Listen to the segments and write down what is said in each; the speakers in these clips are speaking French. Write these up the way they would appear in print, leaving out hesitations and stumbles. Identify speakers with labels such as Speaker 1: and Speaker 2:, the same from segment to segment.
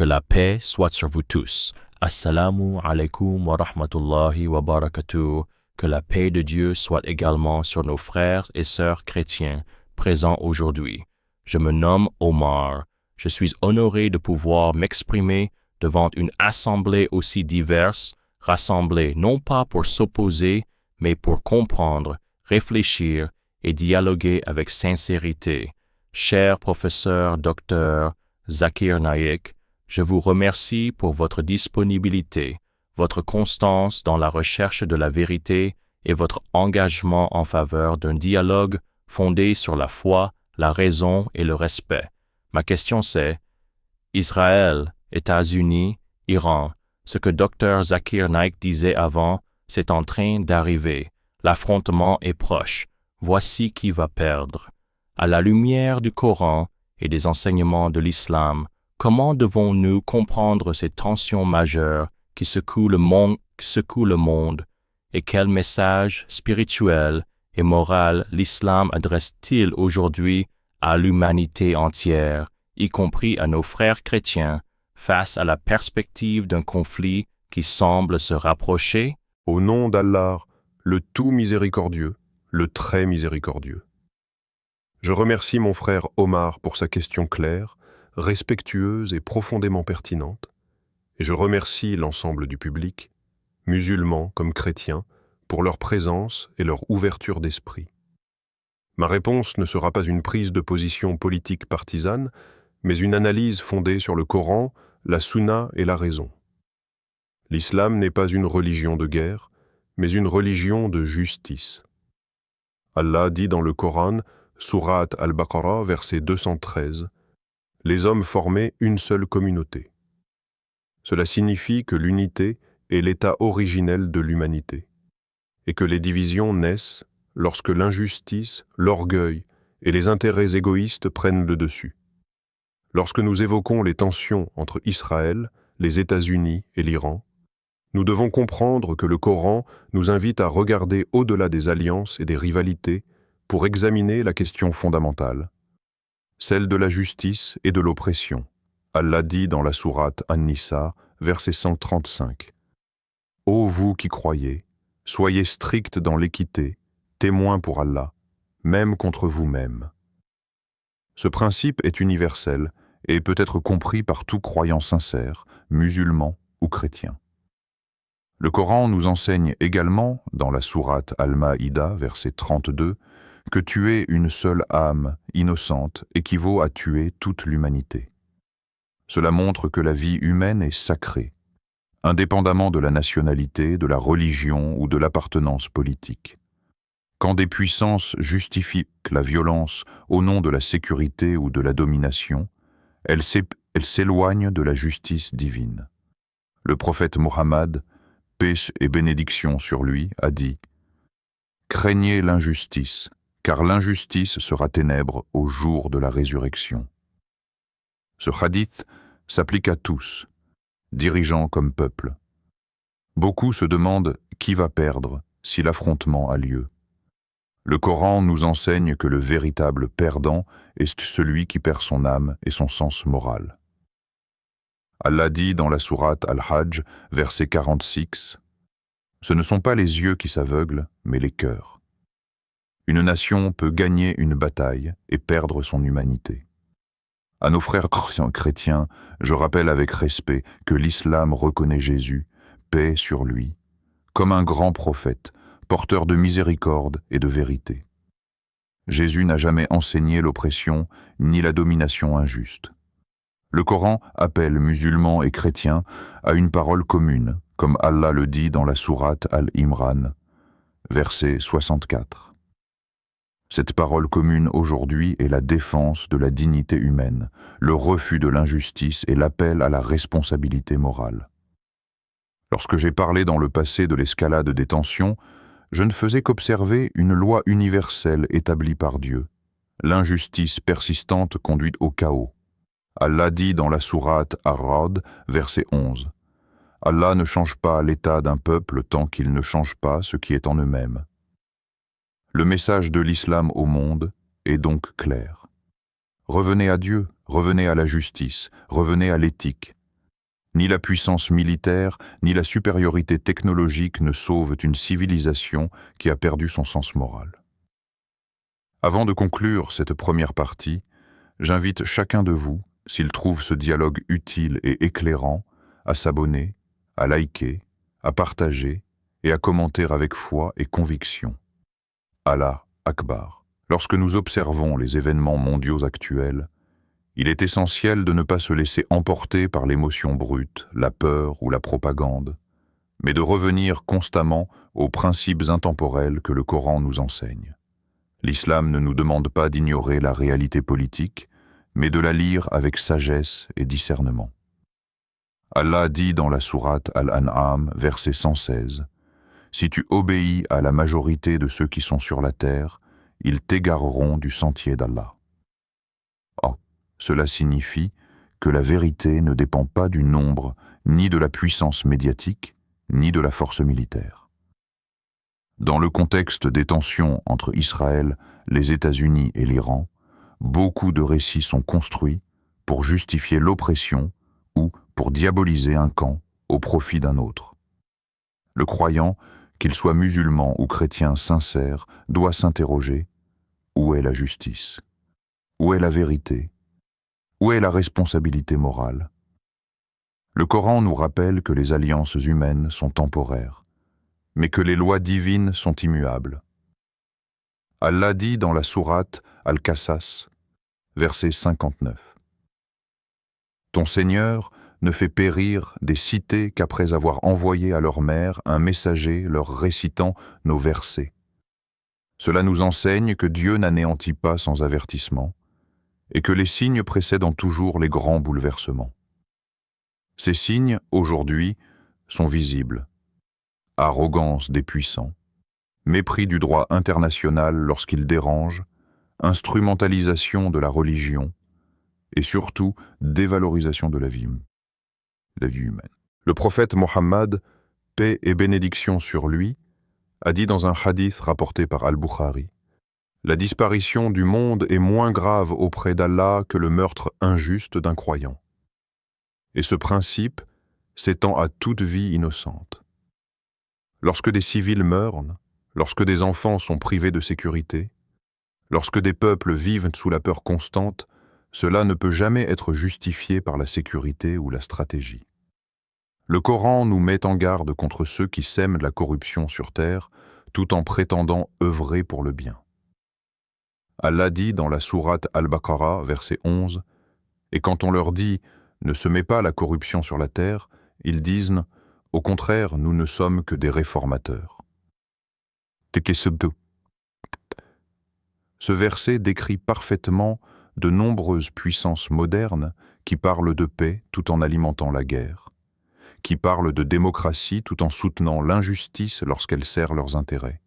Speaker 1: Que la paix soit sur vous tous. Assalamu alaikum wa rahmatullahi wa barakatuh. Que la paix de Dieu soit également sur nos frères et sœurs chrétiens présents aujourd'hui. Je me nomme Omar. Je suis honoré de pouvoir m'exprimer devant une assemblée aussi diverse, rassemblée non pas pour s'opposer, mais pour comprendre, réfléchir et dialoguer avec sincérité. Cher professeur Dr. Zakir Naik, je vous remercie pour votre disponibilité, votre constance dans la recherche de la vérité et votre engagement en faveur d'un dialogue fondé sur la foi, la raison et le respect. Ma question c'est, Israël, États-Unis, Iran, ce que Dr. Zakir Naik disait avant, c'est en train d'arriver. L'affrontement est proche. Voici qui va perdre. À la lumière du Coran et des enseignements de l'islam, comment devons-nous comprendre ces tensions majeures qui secouent le monde et quel message spirituel et moral l'islam adresse-t-il aujourd'hui à l'humanité entière, y compris à nos frères chrétiens, face à la perspective d'un conflit qui semble se rapprocher?
Speaker 2: Au nom d'Allah, le tout miséricordieux, le très miséricordieux. Je remercie mon frère Omar pour sa question claire, respectueuse et profondément pertinente, et je remercie l'ensemble du public, musulmans comme chrétiens, pour leur présence et leur ouverture d'esprit. Ma réponse ne sera pas une prise de position politique partisane, mais une analyse fondée sur le Coran, la Sunna et la raison. L'islam n'est pas une religion de guerre, mais une religion de justice. Allah dit dans le Coran, Surat al-Baqarah, verset 213, « Les hommes formaient une seule communauté ». Cela signifie que l'unité est l'état originel de l'humanité, et que les divisions naissent lorsque l'injustice, l'orgueil et les intérêts égoïstes prennent le dessus. Lorsque nous évoquons les tensions entre Israël, les États-Unis et l'Iran, nous devons comprendre que le Coran nous invite à regarder au-delà des alliances et des rivalités pour examiner la question fondamentale, celle de la justice et de l'oppression. Allah dit dans la sourate An-Nisa, verset 135, « Ô vous qui croyez, soyez stricts dans l'équité, témoins pour Allah, même contre vous-même. » Ce principe est universel et peut être compris par tout croyant sincère, musulman ou chrétien. Le Coran nous enseigne également, dans la sourate Al-Maïda, verset 32, que tuer une seule âme innocente équivaut à tuer toute l'humanité. Cela montre que la vie humaine est sacrée, indépendamment de la nationalité, de la religion ou de l'appartenance politique. Quand des puissances justifient la violence au nom de la sécurité ou de la domination, elles s'éloignent de la justice divine. Le prophète Mohammed, paix et bénédiction sur lui, a dit « Craignez l'injustice, car l'injustice sera ténèbres au jour de la résurrection. » Ce hadith s'applique à tous, dirigeants comme peuple. Beaucoup se demandent qui va perdre si l'affrontement a lieu. Le Coran nous enseigne que le véritable perdant est celui qui perd son âme et son sens moral. Allah dit dans la sourate Al-Hajj, verset 46, « Ce ne sont pas les yeux qui s'aveuglent, mais les cœurs. » Une nation peut gagner une bataille et perdre son humanité. À nos frères chrétiens, je rappelle avec respect que l'islam reconnaît Jésus, paix sur lui, comme un grand prophète, porteur de miséricorde et de vérité. Jésus n'a jamais enseigné l'oppression ni la domination injuste. Le Coran appelle musulmans et chrétiens à une parole commune, comme Allah le dit dans la sourate Al-Imran, verset 64. Cette parole commune aujourd'hui est la défense de la dignité humaine, le refus de l'injustice et l'appel à la responsabilité morale. Lorsque j'ai parlé dans le passé de l'escalade des tensions, je ne faisais qu'observer une loi universelle établie par Dieu. L'injustice persistante conduit au chaos. Allah dit dans la sourate Ar-Ra'd, verset 11, « Allah ne change pas l'état d'un peuple tant qu'il ne change pas ce qui est en eux-mêmes. » Le message de l'islam au monde est donc clair. Revenez à Dieu, revenez à la justice, revenez à l'éthique.
Speaker 3: Ni la puissance militaire, ni la supériorité technologique ne sauvent une civilisation qui a perdu son sens moral. Avant de conclure cette première partie, j'invite chacun de vous, s'il trouve ce dialogue utile et éclairant, à s'abonner, à liker, à partager et à commenter avec foi et conviction. Allah Akbar. Lorsque nous observons les événements mondiaux actuels, il est essentiel de ne pas se laisser emporter par l'émotion brute, la peur ou la propagande, mais de revenir constamment aux principes intemporels que le Coran nous enseigne. L'islam ne nous demande pas d'ignorer la réalité politique, mais de la lire avec sagesse et discernement. Allah dit dans la sourate Al-An'am, verset 116, « Si tu obéis à la majorité de ceux qui sont sur la terre, ils t'égareront du sentier d'Allah. » Oh, cela signifie que la vérité ne dépend pas du nombre, ni de la puissance médiatique, ni de la force militaire. Dans le contexte des tensions entre Israël, les États-Unis et l'Iran, beaucoup de récits sont construits pour justifier l'oppression ou pour diaboliser un camp au profit d'un autre. Le croyant, qu'il soit musulman ou chrétien sincère, doit s'interroger: où est la justice? Où est la vérité? Où est la responsabilité morale? Le Coran nous rappelle que les alliances humaines sont temporaires, mais que les lois divines sont immuables. Allah dit dans la sourate Al-Qasas, verset 59. « Ton Seigneur ne fait périr des cités qu'après avoir envoyé à leur mère un messager leur récitant nos versets. Cela nous enseigne que Dieu n'anéantit pas sans avertissement, et que les signes précèdent toujours les grands bouleversements. Ces signes, aujourd'hui, sont visibles. Arrogance des puissants, mépris du droit international lorsqu'il dérange, instrumentalisation de la religion, et surtout dévalorisation de la vie humaine. Le prophète Mohammed, paix et bénédiction sur lui, a dit dans un hadith rapporté par Al-Bukhari: « La disparition du monde est moins grave auprès d'Allah que le meurtre injuste d'un croyant. » Et ce principe s'étend à toute vie innocente. Lorsque des civils meurent, lorsque des enfants sont privés de sécurité, lorsque des peuples vivent sous la peur constante, cela ne peut jamais être justifié par la sécurité ou la stratégie. Le Coran nous met en garde contre ceux qui sèment la corruption sur terre, tout en prétendant œuvrer pour le bien. Allah dit dans la sourate Al-Baqarah, verset 11, « Et quand on leur dit « Ne semez pas la corruption sur la terre », ils disent « Au contraire, nous ne sommes que des réformateurs. » Ce verset décrit parfaitement de nombreuses puissances modernes qui parlent de paix tout en alimentant la guerre, qui parlent de démocratie tout en soutenant l'injustice lorsqu'elle sert leurs intérêts.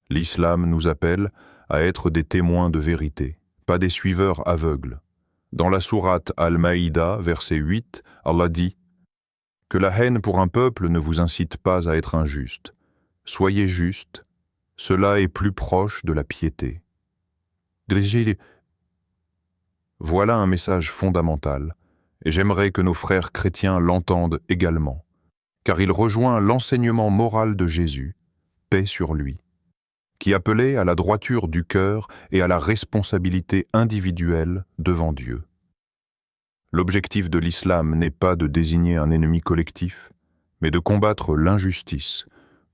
Speaker 3: L'islam nous appelle à être des témoins de vérité, pas des suiveurs aveugles. Dans la sourate Al-Maïda, verset 8, Allah dit « Que la haine pour un peuple ne vous incite pas à être injuste. Soyez juste, cela est plus proche de la piété. » Voilà un message fondamental, et j'aimerais que nos frères chrétiens l'entendent également, car il rejoint l'enseignement moral de Jésus, paix sur lui, qui appelait à la droiture du cœur et à la responsabilité individuelle devant Dieu. L'objectif de l'islam n'est pas de désigner un ennemi collectif, mais de combattre l'injustice,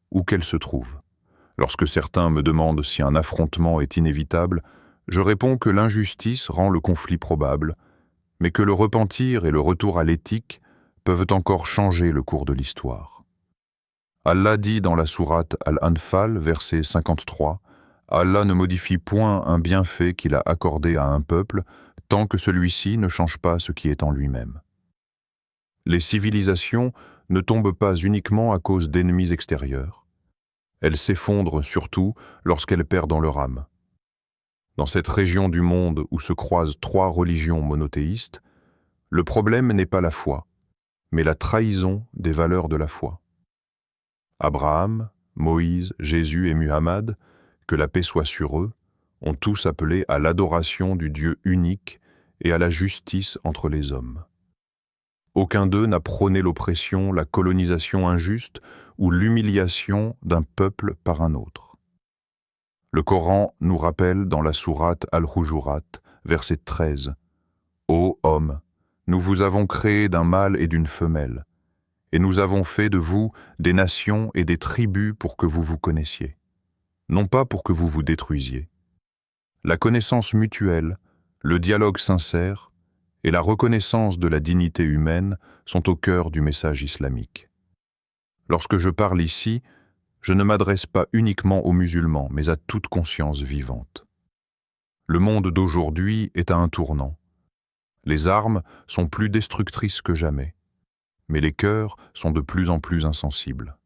Speaker 3: où qu'elle se trouve. Lorsque certains me demandent si un affrontement est inévitable, je réponds que l'injustice rend le conflit probable, mais que le repentir et le retour à l'éthique peuvent encore changer le cours de l'histoire. Allah dit dans la sourate Al-Anfal, verset 53, « Allah ne modifie point un bienfait qu'il a accordé à un peuple tant que celui-ci ne change pas ce qui est en lui-même. » Les civilisations ne tombent pas uniquement à cause d'ennemis extérieurs. Elles s'effondrent surtout lorsqu'elles perdent leur âme. Dans cette région du monde où se croisent trois religions monothéistes, le problème n'est pas la foi, mais la trahison des valeurs de la foi. Abraham, Moïse, Jésus et Muhammad, que la paix soit sur eux, ont tous appelé à l'adoration du Dieu unique et à la justice entre les hommes. Aucun d'eux n'a prôné l'oppression, la colonisation injuste ou l'humiliation d'un peuple par un autre. Le Coran nous rappelle dans la sourate Al-Hujurat, verset 13, « Ô homme, nous vous avons créé d'un mâle et d'une femelle, et nous avons fait de vous des nations et des tribus pour que vous vous connaissiez, non pas pour que vous vous détruisiez. La connaissance mutuelle, le dialogue sincère et la reconnaissance de la dignité humaine sont au cœur du message islamique. Lorsque je parle ici, je ne m'adresse pas uniquement aux musulmans, mais à toute conscience vivante. Le monde d'aujourd'hui est à un tournant. Les armes sont plus destructrices que jamais, mais les cœurs sont de plus en plus insensibles.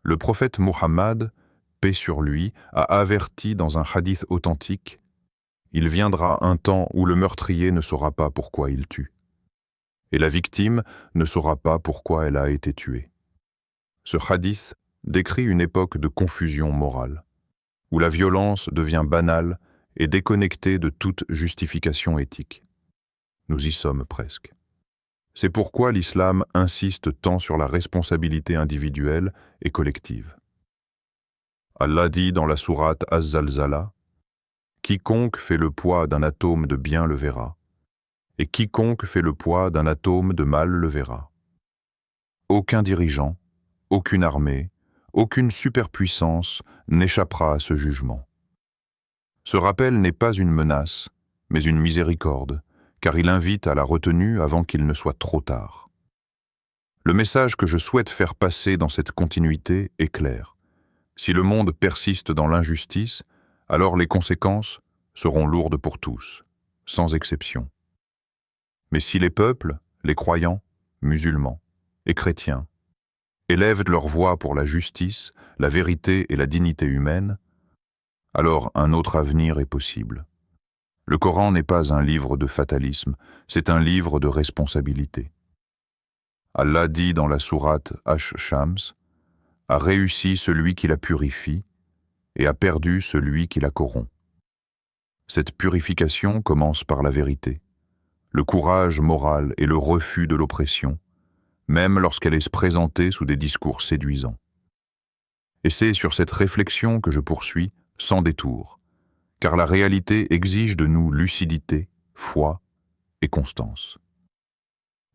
Speaker 3: Le prophète Muhammad, paix sur lui, a averti dans un hadith authentique « Il viendra un temps où le meurtrier ne saura pas pourquoi il tue, et la victime ne saura pas pourquoi elle a été tuée. » Ce hadith décrit une époque de confusion morale, où la violence devient banale et déconnectée de toute justification éthique. Nous y sommes presque. C'est pourquoi l'islam insiste tant sur la responsabilité individuelle et collective. Allah dit dans la sourate Az-Zalzala, « Quiconque fait le poids d'un atome de bien le verra, et quiconque fait le poids d'un atome de mal le verra. » Aucun dirigeant, aucune armée, aucune superpuissance n'échappera à ce jugement. Ce rappel n'est pas une menace, mais une miséricorde, car il invite à la retenue avant qu'il ne soit trop tard. Le message que je souhaite faire passer dans cette continuité est clair. Si le monde persiste dans l'injustice, alors les conséquences seront lourdes pour tous, sans exception. Mais si les peuples, les croyants, musulmans et chrétiens, élèvent leur voix pour la justice, la vérité et la dignité humaine, alors un autre avenir est possible. Le Coran n'est pas un livre de fatalisme, c'est un livre de responsabilité. Allah dit dans la sourate Ash-Shams, « A réussi celui qui la purifie, et a perdu celui qui la corrompt. » Cette purification commence par la vérité, le courage moral et le refus de l'oppression, même lorsqu'elle est présentée sous des discours séduisants. Et c'est sur cette réflexion que je poursuis, sans détour, car la réalité exige de nous lucidité, foi et constance.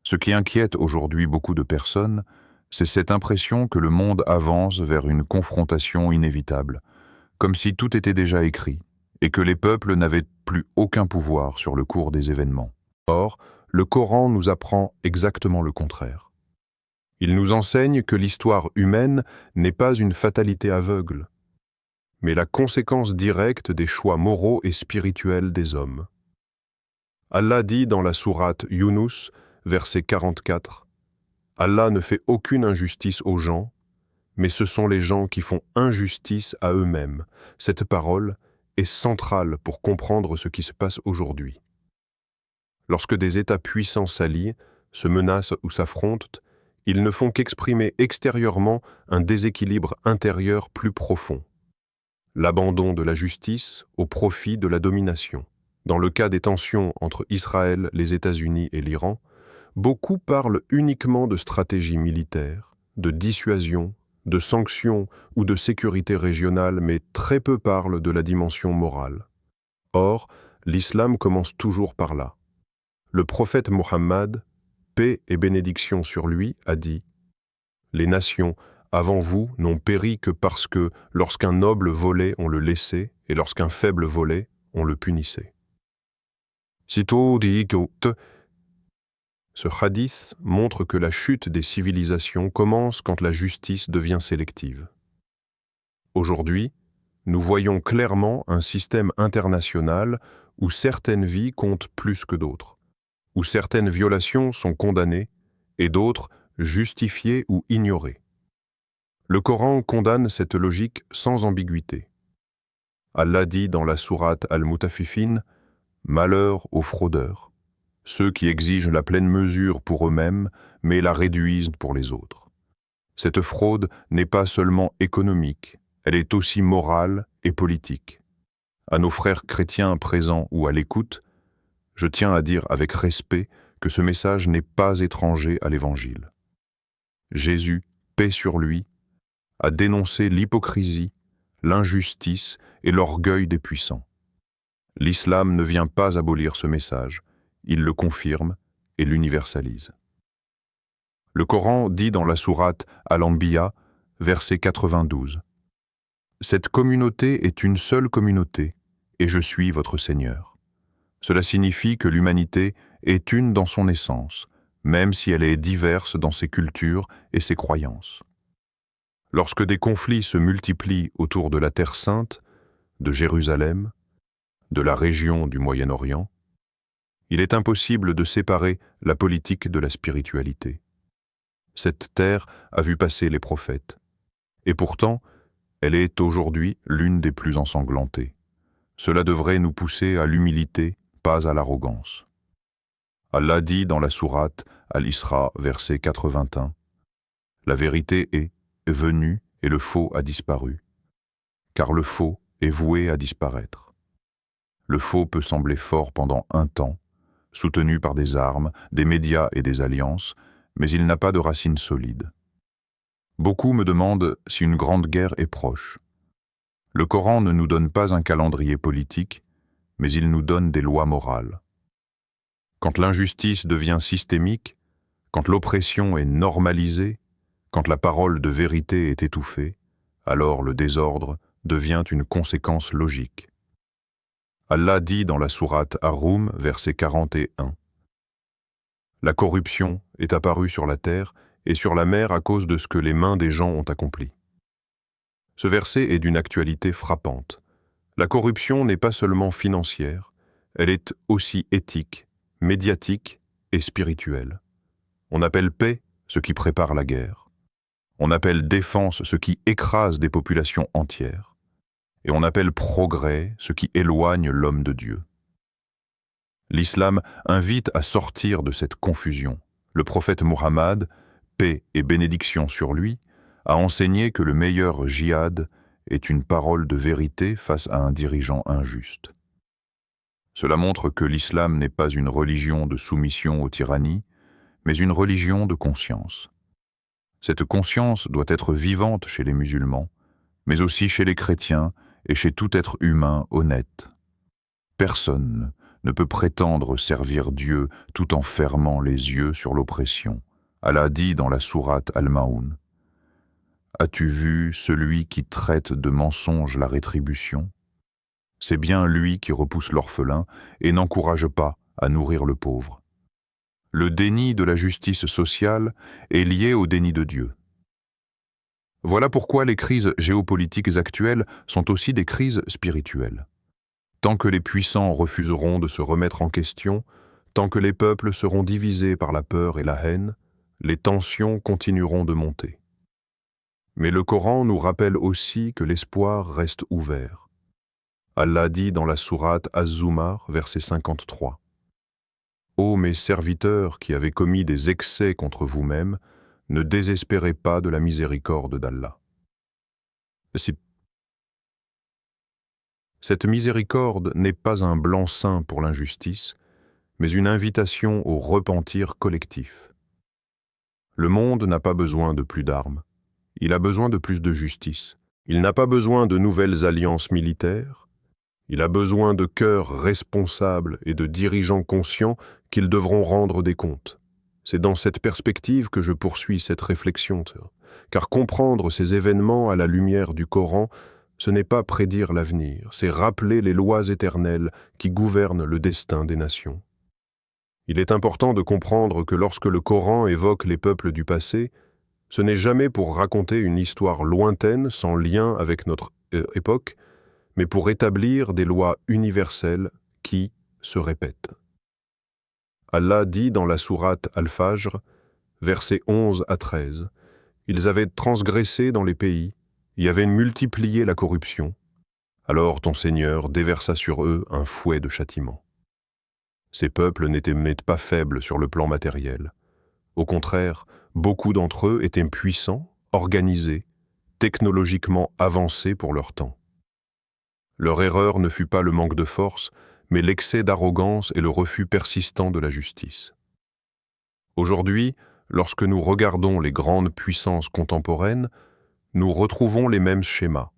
Speaker 3: Ce qui inquiète aujourd'hui beaucoup de personnes, c'est cette impression que le monde avance vers une confrontation inévitable, comme si tout était déjà écrit, et que les peuples n'avaient plus aucun pouvoir sur le cours des événements.
Speaker 2: Or, le Coran nous apprend exactement le contraire. Il nous enseigne que l'histoire humaine n'est pas une fatalité aveugle, mais la conséquence directe des choix moraux et spirituels des hommes. Allah dit dans la sourate Yunus, verset 44, « Allah ne fait aucune injustice aux gens, mais ce sont les gens qui font injustice à eux-mêmes. » Cette parole est centrale pour comprendre ce qui se passe aujourd'hui. Lorsque des États puissants s'allient, se menacent ou s'affrontent, ils ne font qu'exprimer extérieurement un déséquilibre intérieur plus profond. L'abandon de la justice au profit de la domination. Dans le cas des tensions entre Israël, les États-Unis et l'Iran, beaucoup parlent uniquement de stratégie militaire, de dissuasion, de sanctions ou de sécurité régionale, mais très peu parlent de la dimension morale. Or, l'islam commence toujours par là. Le prophète Mohammed, paix et bénédiction sur lui, a dit « Les nations, avant vous, n'ont péri que parce que, lorsqu'un noble volait, on le laissait, et lorsqu'un faible volait, on le punissait. » Ce hadith montre que la chute des civilisations commence quand la justice devient sélective. Aujourd'hui, nous voyons clairement un système international où certaines vies comptent plus que d'autres, où certaines violations sont condamnées et d'autres justifiées ou ignorées. Le Coran condamne cette logique sans ambiguïté. Allah dit dans la sourate Al-Mutaffifin, « Malheur aux fraudeurs, ceux qui exigent la pleine mesure pour eux-mêmes, mais la réduisent pour les autres. » Cette fraude n'est pas seulement économique, elle est aussi morale et politique. À nos frères chrétiens présents ou à l'écoute, je tiens à dire avec respect
Speaker 3: que ce message n'est pas étranger à l'Évangile. Jésus, paix sur lui, a dénoncé l'hypocrisie, l'injustice et l'orgueil des puissants. L'islam ne vient pas abolir ce message, il le confirme et l'universalise. Le Coran dit dans la sourate Al-Anbiya, verset 92, « Cette communauté est une seule communauté, et je suis votre Seigneur. » Cela signifie que l'humanité est une dans son essence, même si elle est diverse dans ses cultures et ses croyances. Lorsque des conflits se multiplient autour de la Terre sainte, de Jérusalem, de la région du Moyen-Orient, il est impossible de séparer la politique de la spiritualité. Cette terre a vu passer les prophètes, et pourtant, elle est aujourd'hui l'une des plus ensanglantées. Cela devrait nous pousser à l'humilité, pas à l'arrogance. Allah dit dans la sourate Al-Isra, verset 81, « La vérité est venue et le faux a disparu, car le faux est voué à disparaître. Le faux peut sembler fort pendant un temps, soutenu par des armes, des médias et des alliances, mais il n'a pas de racines solides. Beaucoup me demandent si une grande guerre est proche. Le Coran ne nous donne pas un calendrier politique, mais il nous donne des lois morales. Quand l'injustice devient systémique, quand l'oppression est normalisée, quand la parole de vérité est étouffée, alors le désordre devient une conséquence logique. Allah dit dans la sourate Ar-Rum, verset 41, « La corruption est apparue sur la terre et sur la mer à cause de ce que les mains des gens ont accompli. » Ce verset est d'une actualité frappante. La corruption n'est pas seulement financière, elle est aussi éthique, médiatique et spirituelle. On appelle paix ce qui prépare la guerre. On appelle défense ce qui écrase des populations entières. Et on appelle progrès ce qui éloigne l'homme de Dieu. L'islam invite à sortir de cette confusion. Le prophète Muhammad, paix et bénédiction sur lui, a enseigné que le meilleur djihad est une parole de vérité face à un dirigeant injuste. Cela montre que l'islam n'est pas une religion de soumission aux tyrannies, mais une religion de conscience. Cette conscience doit être vivante chez les musulmans, mais aussi chez les chrétiens et chez tout être humain honnête. Personne ne peut prétendre servir Dieu tout en fermant les yeux sur l'oppression. Allah dit dans la sourate Al-Ma'un, « As-tu vu celui qui traite de mensonge la rétribution ? C'est bien lui qui repousse l'orphelin et n'encourage pas à nourrir le pauvre. » Le déni de la justice sociale est lié au déni de Dieu. Voilà pourquoi les crises géopolitiques actuelles sont aussi des crises spirituelles. Tant que les puissants refuseront de se remettre en question, tant que les peuples seront divisés par la peur et la haine, les tensions continueront de monter. Mais le Coran nous rappelle aussi que l'espoir reste ouvert. Allah dit dans la sourate Az-Zumar, verset 53, « Ô mes serviteurs qui avez commis des excès contre vous-mêmes, ne désespérez pas de la miséricorde d'Allah. » Cette miséricorde n'est pas un blanc-seing pour l'injustice, mais une invitation au repentir collectif. Le monde n'a pas besoin de plus d'armes, il a besoin de plus de justice. Il n'a pas besoin de nouvelles alliances militaires, il a besoin de cœurs responsables et de dirigeants conscients qu'ils devront rendre des comptes. C'est dans cette perspective que je poursuis cette réflexion, car comprendre ces événements à la lumière du Coran, ce n'est pas prédire l'avenir, c'est rappeler les lois éternelles qui gouvernent le destin des nations. Il est important de comprendre que lorsque le Coran évoque les peuples du passé, ce n'est jamais pour raconter une histoire lointaine sans lien avec notre époque, mais pour établir des lois universelles qui se répètent. Allah dit dans la sourate Al-Fajr, versets 11 à 13, « Ils avaient transgressé dans les pays, y avaient multiplié la corruption. Alors ton Seigneur déversa sur eux un fouet de châtiment. » Ces peuples n'étaient pas faibles sur le plan matériel. Au contraire, beaucoup d'entre eux étaient puissants, organisés, technologiquement avancés pour leur temps. Leur erreur ne fut pas le manque de force, mais l'excès d'arrogance et le refus persistant de la justice.
Speaker 2: Aujourd'hui, lorsque nous regardons les grandes puissances contemporaines, nous retrouvons les mêmes schémas.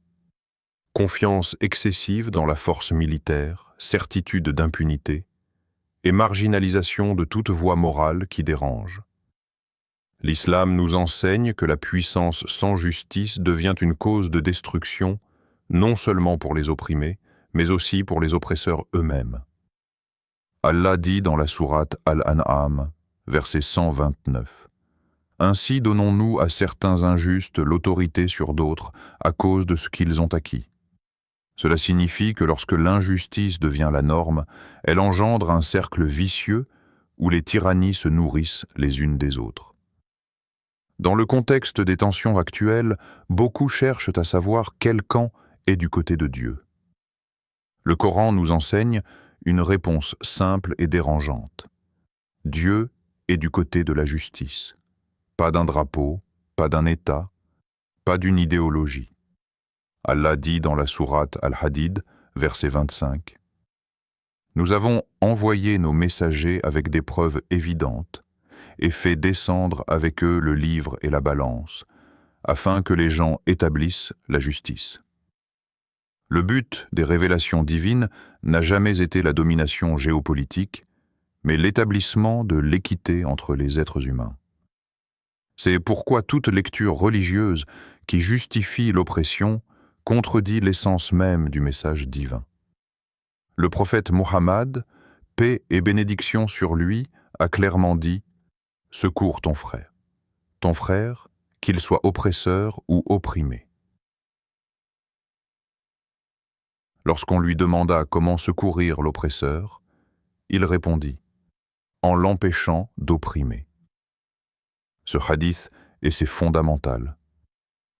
Speaker 2: Confiance excessive dans la force militaire, certitude d'impunité, et marginalisation de toute voie morale qui dérange. L'islam nous enseigne que la puissance sans justice devient une cause de destruction, non seulement pour les opprimés, mais aussi pour les oppresseurs eux-mêmes. Allah dit dans la sourate Al-An'am, verset 129, « Ainsi donnons-nous à certains injustes l'autorité sur d'autres à cause de ce qu'ils ont acquis. » Cela signifie que lorsque l'injustice devient la norme, elle engendre un cercle vicieux où les tyrannies se nourrissent les unes des autres. Dans le contexte des tensions actuelles, beaucoup cherchent à savoir quel camp est du côté de Dieu. Le Coran nous enseigne une réponse simple et dérangeante. Dieu est du côté de la justice. Pas d'un drapeau, pas d'un État, pas d'une idéologie. Allah dit dans la sourate Al-Hadid, verset 25, « Nous avons envoyé nos messagers avec des preuves évidentes et fait descendre avec eux le livre et la balance, afin que les gens établissent la justice. » Le but des révélations divines n'a jamais été la domination géopolitique, mais l'établissement de l'équité entre les êtres humains. C'est pourquoi toute lecture religieuse qui justifie l'oppression contredit l'essence même du message divin. Le prophète Muhammad, paix et bénédiction sur lui, a clairement dit « Secours ton frère, qu'il soit oppresseur ou opprimé. » Lorsqu'on lui demanda comment secourir l'oppresseur, il répondit « En l'empêchant d'opprimer. » Ce hadith est fondamental.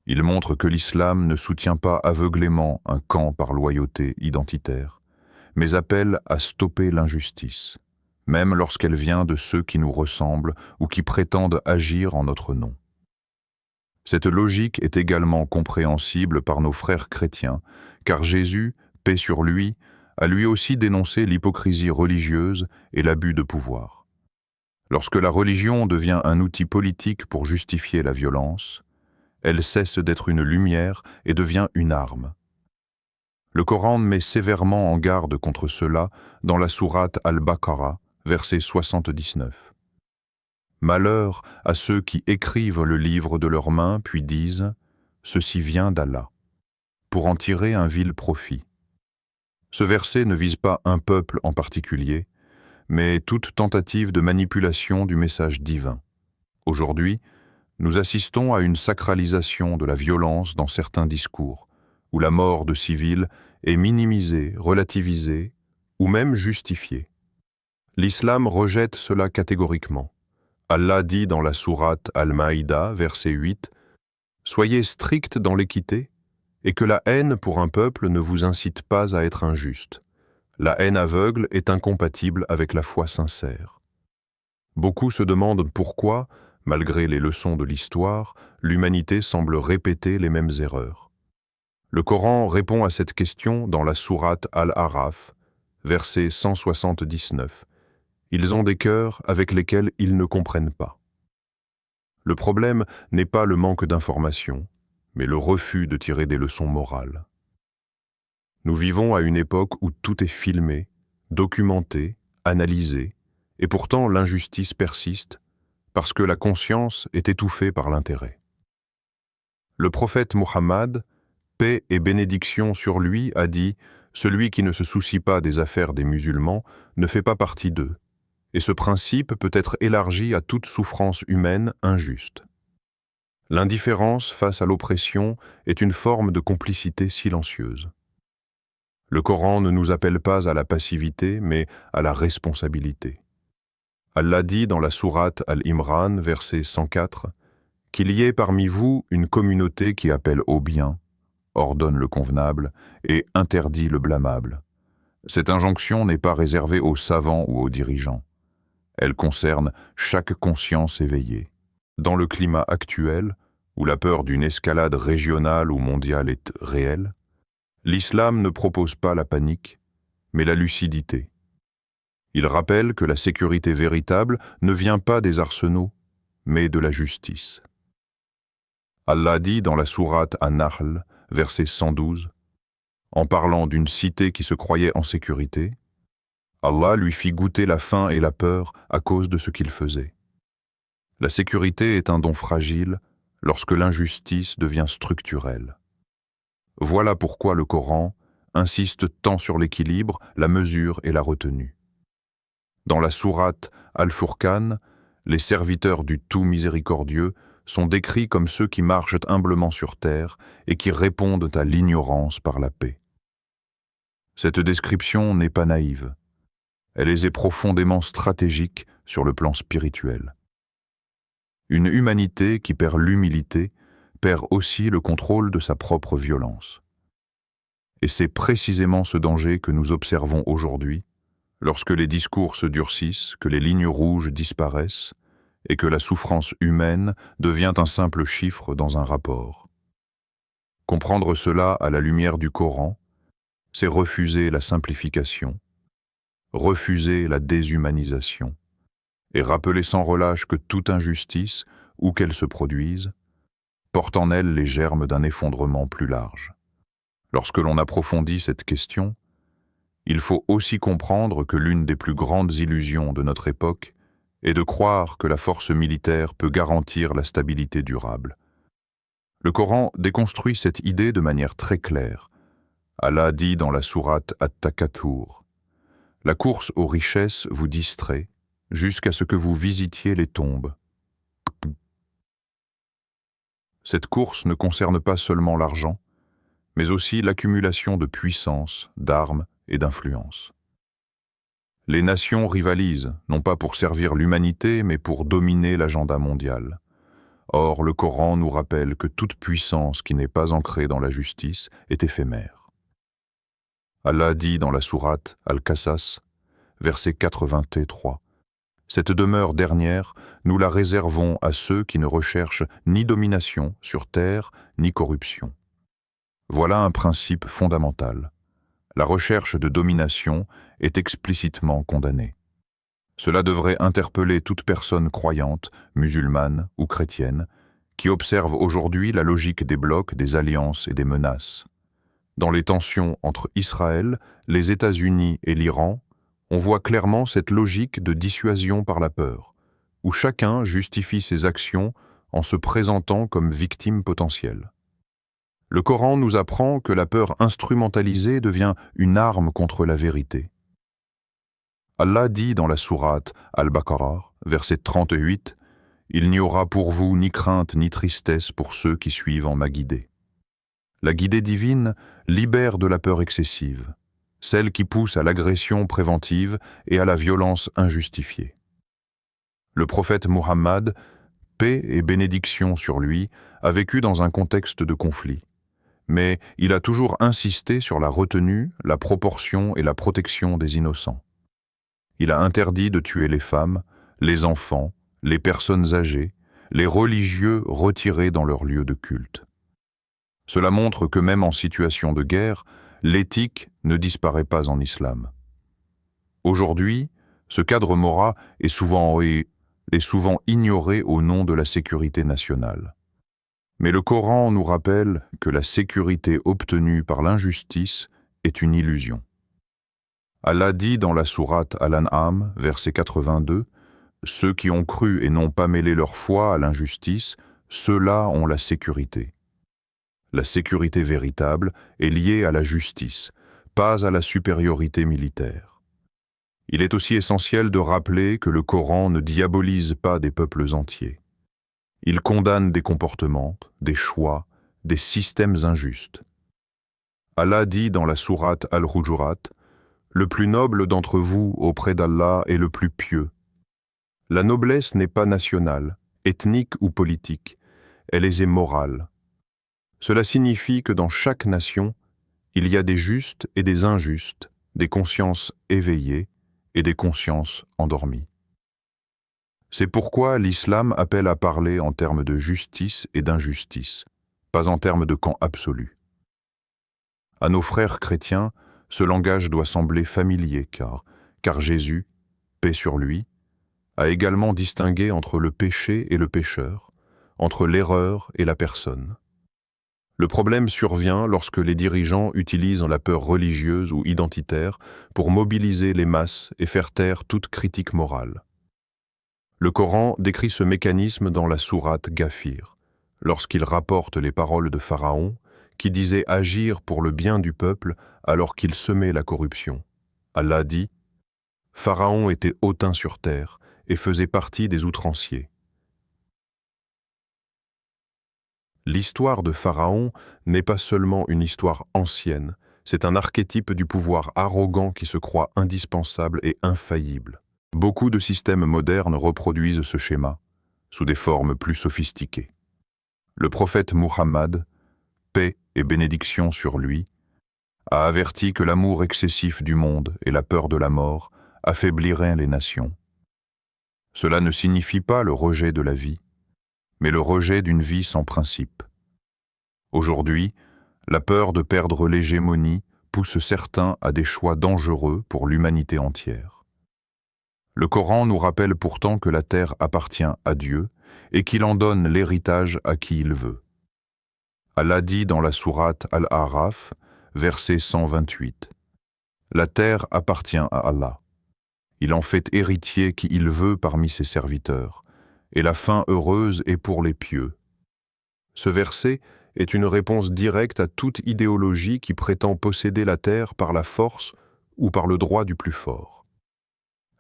Speaker 2: Il montre que l'islam ne soutient pas aveuglément un camp par loyauté identitaire, mais appelle à stopper l'injustice, même lorsqu'elle vient de ceux qui nous ressemblent ou qui prétendent agir en notre nom. Cette logique est également compréhensible par nos frères chrétiens, car Jésus, paix sur lui, a lui aussi dénoncé l'hypocrisie religieuse et l'abus de pouvoir. Lorsque la religion devient un outil politique pour justifier la violence, elle cesse d'être une lumière et devient une arme. Le Coran met sévèrement en garde contre cela dans la sourate Al-Baqarah, verset 79. Malheur à ceux qui écrivent le livre de leurs mains puis disent « Ceci vient d'Allah » pour en tirer un vil profit. Ce verset ne vise pas un peuple en particulier, mais toute tentative de manipulation du message divin. Aujourd'hui, nous assistons à une sacralisation de la violence dans certains discours, où la mort de civils est minimisée, relativisée ou même justifiée. L'islam rejette cela catégoriquement. Allah dit dans la sourate Al-Maïda, verset 8, « Soyez stricts dans l'équité, et que la haine pour un peuple ne vous incite pas à être injuste. La haine aveugle est incompatible avec la foi sincère. » Beaucoup se demandent pourquoi, malgré les leçons de l'histoire, l'humanité semble répéter les mêmes erreurs. Le Coran répond à cette question dans la sourate Al-Araf, verset 179. Ils ont des cœurs avec lesquels ils ne comprennent pas. Le problème n'est pas le manque d'informations, mais le refus de tirer des leçons morales. Nous vivons à une époque où tout est filmé, documenté, analysé, et pourtant l'injustice persiste parce que la conscience est étouffée par l'intérêt. Le prophète Muhammad, paix et bénédiction sur lui, a dit « Celui qui ne se soucie pas des affaires des musulmans ne fait pas partie d'eux, et ce principe peut être élargi à toute souffrance humaine injuste. » L'indifférence face à l'oppression est une forme de complicité silencieuse. Le Coran ne nous appelle pas à la passivité, mais à la responsabilité. Allah dit dans la sourate Al-Imran, verset 104, « Qu'il y ait parmi vous une communauté qui appelle au bien, ordonne le convenable et interdit le blâmable. Cette injonction n'est pas réservée aux savants ou aux dirigeants. Elle concerne chaque conscience éveillée. Dans le climat actuel, où la peur d'une escalade régionale ou mondiale est réelle, l'islam ne propose pas la panique, mais la lucidité.
Speaker 3: Il rappelle que la sécurité véritable ne vient pas des arsenaux, mais de la justice. Allah dit dans la sourate An-Nahl, verset 112, en parlant d'une cité qui se croyait en sécurité, Allah lui fit goûter la faim et la peur à cause de ce qu'il faisait. La sécurité est un don fragile lorsque l'injustice devient structurelle. Voilà pourquoi le Coran insiste tant sur l'équilibre, la mesure et la retenue. Dans la sourate Al-Furqan, les serviteurs du tout miséricordieux sont décrits comme ceux qui marchent humblement sur terre et qui répondent à l'ignorance par la paix. Cette description n'est pas naïve. Elle est profondément stratégique sur le plan spirituel. Une humanité qui perd l'humilité perd aussi le contrôle de sa propre violence. Et c'est précisément ce danger que nous observons aujourd'hui, lorsque les discours se durcissent, que les lignes rouges disparaissent et que la souffrance humaine devient un simple chiffre dans un rapport. Comprendre cela à la lumière du Coran, c'est refuser la simplification, refuser la déshumanisation et rappeler sans relâche que toute injustice, où qu'elle se produise, porte en elle les germes d'un effondrement plus large. Lorsque l'on approfondit cette question, il faut aussi comprendre que l'une des plus grandes illusions de notre époque est de croire que la force militaire peut garantir la stabilité durable. Le Coran déconstruit cette idée de manière très claire. Allah dit dans la sourate At-Takathur, « La course aux richesses vous distrait jusqu'à ce que vous visitiez les tombes. » Cette course ne concerne pas seulement l'argent, mais aussi l'accumulation de puissance, d'armes et d'influence. Les nations rivalisent, non pas pour servir l'humanité, mais pour dominer l'agenda mondial. Or, le Coran nous rappelle que toute puissance qui n'est pas ancrée dans la justice est éphémère. Allah dit dans la sourate Al-Qasas, verset 83, « Cette demeure dernière, nous la réservons à ceux qui ne recherchent ni domination sur terre, ni corruption. » Voilà un principe fondamental. La recherche de domination est explicitement condamnée. Cela devrait interpeller toute personne croyante, musulmane ou chrétienne, qui observe aujourd'hui la logique des blocs, des alliances et des menaces. Dans les tensions entre Israël, les États-Unis et l'Iran, on voit clairement cette logique de dissuasion par la peur, où chacun justifie ses actions en se présentant comme victime potentielle. Le Coran nous apprend que la peur instrumentalisée devient une arme contre la vérité. Allah dit dans la sourate Al-Baqarah, verset 38, « Il n'y aura pour vous ni crainte ni tristesse pour ceux qui suivent en ma guidée. » La guidée divine libère de la peur excessive, celle qui pousse à l'agression préventive et à la violence injustifiée. Le prophète Muhammad, paix et bénédiction sur lui, a vécu dans un contexte de conflit. Mais il a toujours insisté sur la retenue, la proportion et la protection des innocents. Il a interdit de tuer les femmes, les enfants, les personnes âgées, les religieux retirés dans leur lieu de culte. Cela montre que même en situation de guerre, l'éthique ne disparaît pas en islam. Aujourd'hui, ce cadre moral est souvent ignoré au nom de la sécurité nationale. Mais le Coran nous rappelle que la sécurité obtenue par l'injustice est une illusion. Allah dit dans la sourate Al-An'am, verset 82, « Ceux qui ont cru et n'ont pas mêlé leur foi à l'injustice, ceux-là ont la sécurité. » La sécurité véritable est liée à la justice, pas à la supériorité militaire. Il est aussi essentiel de rappeler que le Coran ne diabolise pas des peuples entiers. Il condamne des comportements, des choix, des systèmes injustes. Allah dit dans la sourate Al-Hujurat, « Le plus noble d'entre vous auprès d'Allah est le plus pieux. » La noblesse n'est pas nationale, ethnique ou politique, elle est morale. Cela signifie que dans chaque nation, il y a des justes et des injustes, des consciences éveillées et des consciences endormies. C'est pourquoi l'islam appelle à parler en termes de justice et d'injustice, pas en termes de camp absolu. À nos frères chrétiens, ce langage doit sembler familier car Jésus, paix sur lui, a également distingué entre le péché et le pécheur, entre l'erreur et la personne. Le problème survient lorsque les dirigeants utilisent la peur religieuse ou identitaire pour mobiliser les masses et faire taire toute critique morale. Le Coran décrit ce mécanisme dans la sourate Ghafir, lorsqu'il rapporte les paroles de Pharaon, qui disait agir pour le bien du peuple alors qu'il semait la corruption. Allah dit « Pharaon était hautain sur terre et faisait partie des outranciers. » L'histoire de Pharaon n'est pas seulement une histoire ancienne, c'est un archétype du pouvoir arrogant qui se croit indispensable et infaillible. Beaucoup de systèmes modernes reproduisent ce schéma, sous des formes plus sophistiquées. Le prophète Muhammad, paix et bénédiction sur lui, a averti que l'amour excessif du monde et la peur de la mort affaibliraient les nations. Cela ne signifie pas le rejet de la vie, mais le rejet d'une vie sans principe. Aujourd'hui, la peur de perdre l'hégémonie pousse certains à des choix dangereux pour l'humanité entière. Le Coran nous rappelle pourtant que la terre appartient à Dieu et qu'il en donne l'héritage à qui il veut. Allah dit dans la sourate Al-A'raf, verset 128, « La terre appartient à Allah. Il en fait héritier qui il veut parmi ses serviteurs, et la fin heureuse est pour les pieux. » Ce verset est une réponse directe à toute idéologie qui prétend posséder la terre par la force ou par le droit du plus fort.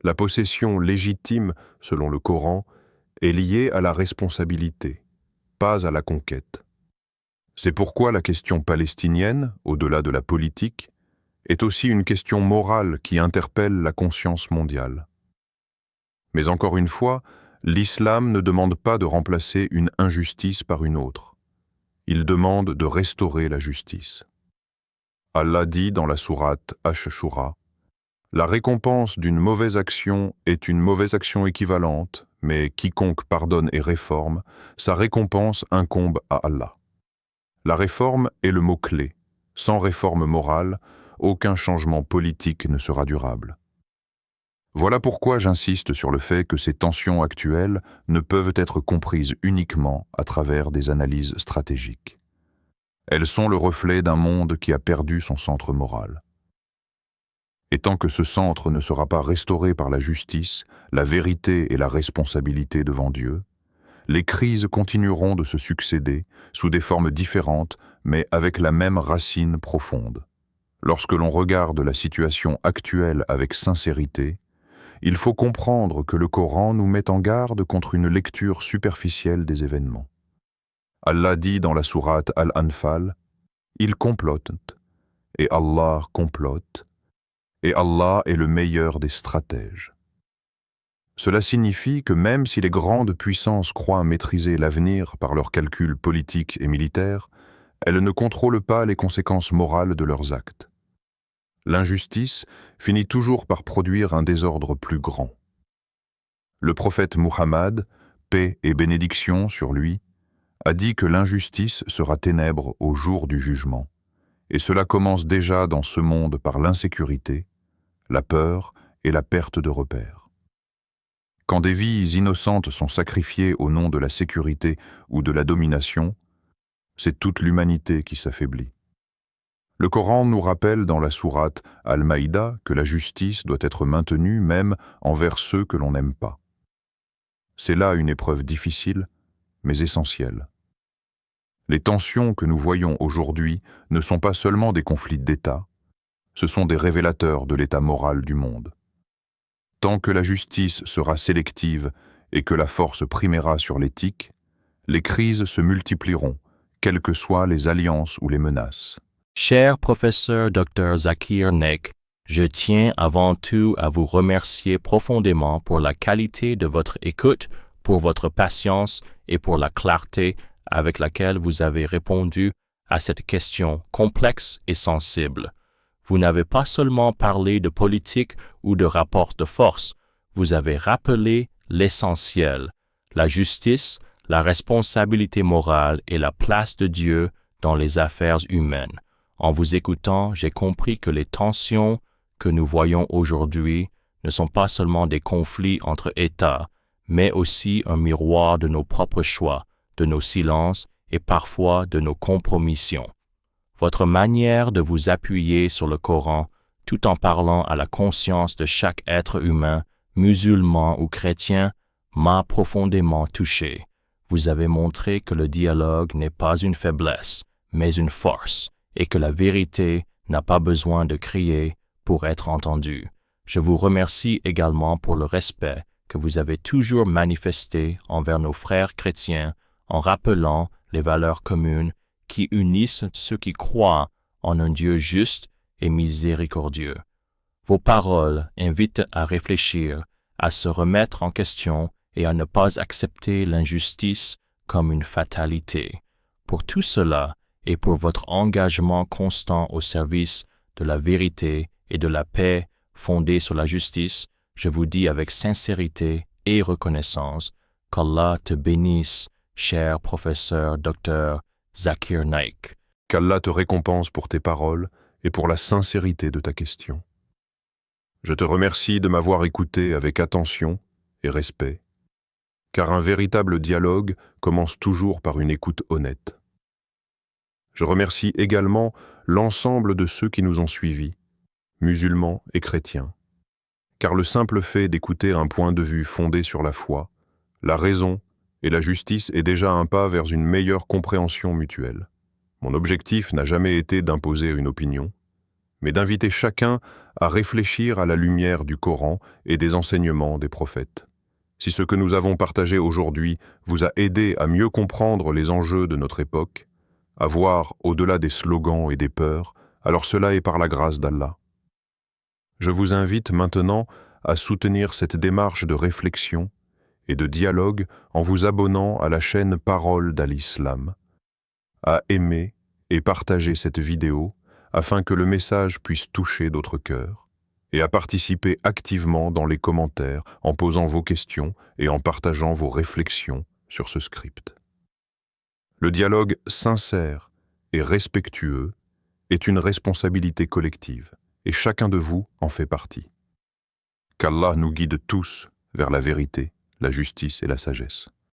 Speaker 3: La possession légitime, selon le Coran, est liée à la responsabilité, pas à la conquête. C'est pourquoi la question palestinienne, au-delà de la politique, est aussi une question morale qui interpelle la conscience mondiale. Mais encore une fois, l'islam ne demande pas de remplacer une injustice par une autre. Il demande de restaurer la justice. Allah dit dans la sourate Ash-Shura, « La récompense d'une mauvaise action est une mauvaise action équivalente, mais quiconque pardonne et réforme, sa récompense incombe à Allah. » La réforme est le mot-clé. Sans réforme morale, aucun changement politique ne sera durable. Voilà pourquoi j'insiste sur le fait que ces tensions actuelles ne peuvent être comprises uniquement à travers des analyses stratégiques. Elles sont le reflet d'un monde qui a perdu son centre moral. Et tant que ce centre ne sera pas restauré par la justice, la vérité et la responsabilité devant Dieu, les crises continueront de se succéder sous des formes différentes, mais avec la même racine profonde. Lorsque l'on regarde la situation actuelle avec sincérité, il faut comprendre que le Coran nous met en garde contre une lecture superficielle des événements. Allah dit dans la sourate Al-Anfal, « Ils complotent, et Allah complote, et Allah est le meilleur des stratèges. » Cela signifie que même si les grandes puissances croient maîtriser l'avenir par leurs calculs politiques et militaires, elles ne contrôlent pas les conséquences morales de leurs actes. L'injustice finit toujours par produire un désordre plus grand. Le prophète Muhammad, paix et bénédiction sur lui, a dit que l'injustice sera ténèbres au jour du jugement, et cela commence déjà dans ce monde par l'insécurité, la peur et la perte de repères. Quand des vies innocentes sont sacrifiées au nom de la sécurité ou de la domination, c'est toute l'humanité qui s'affaiblit. Le Coran nous rappelle dans la sourate Al-Maïda que la justice doit être maintenue même envers ceux que l'on n'aime pas. C'est là une épreuve difficile, mais essentielle. Les tensions que nous voyons aujourd'hui ne sont pas seulement des conflits d'État, ce sont des révélateurs de l'état moral du monde. Tant que la justice sera sélective et que la force primera sur l'éthique, les crises se multiplieront, quelles que soient les alliances ou les menaces.
Speaker 1: Cher professeur Dr. Zakir Naik, je tiens avant tout à vous remercier profondément pour la qualité de votre écoute, pour votre patience et pour la clarté avec laquelle vous avez répondu à cette question complexe et sensible. Vous n'avez pas seulement parlé de politique ou de rapports de force, vous avez rappelé l'essentiel, la justice, la responsabilité morale et la place de Dieu dans les affaires humaines. En vous écoutant, j'ai compris que les tensions que nous voyons aujourd'hui ne sont pas seulement des conflits entre États, mais aussi un miroir de nos propres choix, de nos silences et parfois de nos compromissions. Votre manière de vous appuyer sur le Coran tout en parlant à la conscience de chaque être humain, musulman ou chrétien, m'a profondément touché. Vous avez montré que le dialogue n'est pas une faiblesse, mais une force, et que la vérité n'a pas besoin de crier pour être entendue. Je vous remercie également pour le respect que vous avez toujours manifesté envers nos frères chrétiens en rappelant les valeurs communes qui unissent ceux qui croient en un Dieu juste et miséricordieux. Vos paroles invitent à réfléchir, à se remettre en question et à ne pas accepter l'injustice comme une fatalité. Pour tout cela et pour votre engagement constant au service de la vérité et de la paix fondée sur la justice, je vous dis avec sincérité et reconnaissance qu'Allah te bénisse, cher professeur Dr. Zakir Naik.
Speaker 2: Qu'Allah te récompense pour tes paroles et pour la sincérité de ta question. Je te remercie de m'avoir écouté avec attention et respect, car un véritable dialogue commence toujours par une écoute honnête. Je remercie également l'ensemble de ceux qui nous ont suivis, musulmans et chrétiens, car le simple fait d'écouter un point de vue fondé sur la foi, la raison et la justice est déjà un pas vers une meilleure compréhension mutuelle. Mon objectif n'a jamais été d'imposer une opinion, mais d'inviter chacun à réfléchir à la lumière du Coran et des enseignements des prophètes. Si ce que nous avons partagé aujourd'hui vous a aidé à mieux comprendre les enjeux de notre époque, à voir au-delà des slogans et des peurs, alors cela est par la grâce d'Allah. Je vous invite maintenant à soutenir cette démarche de réflexion et de dialogue en vous abonnant à la chaîne Parole d'Al-Islam, à aimer et partager cette vidéo afin que le message puisse toucher d'autres cœurs, et à participer activement dans les commentaires en posant vos questions et en partageant vos réflexions sur ce script. Le dialogue sincère et respectueux est une responsabilité collective, et chacun de vous en fait partie. Qu'Allah nous guide tous vers la vérité, la justice et la sagesse.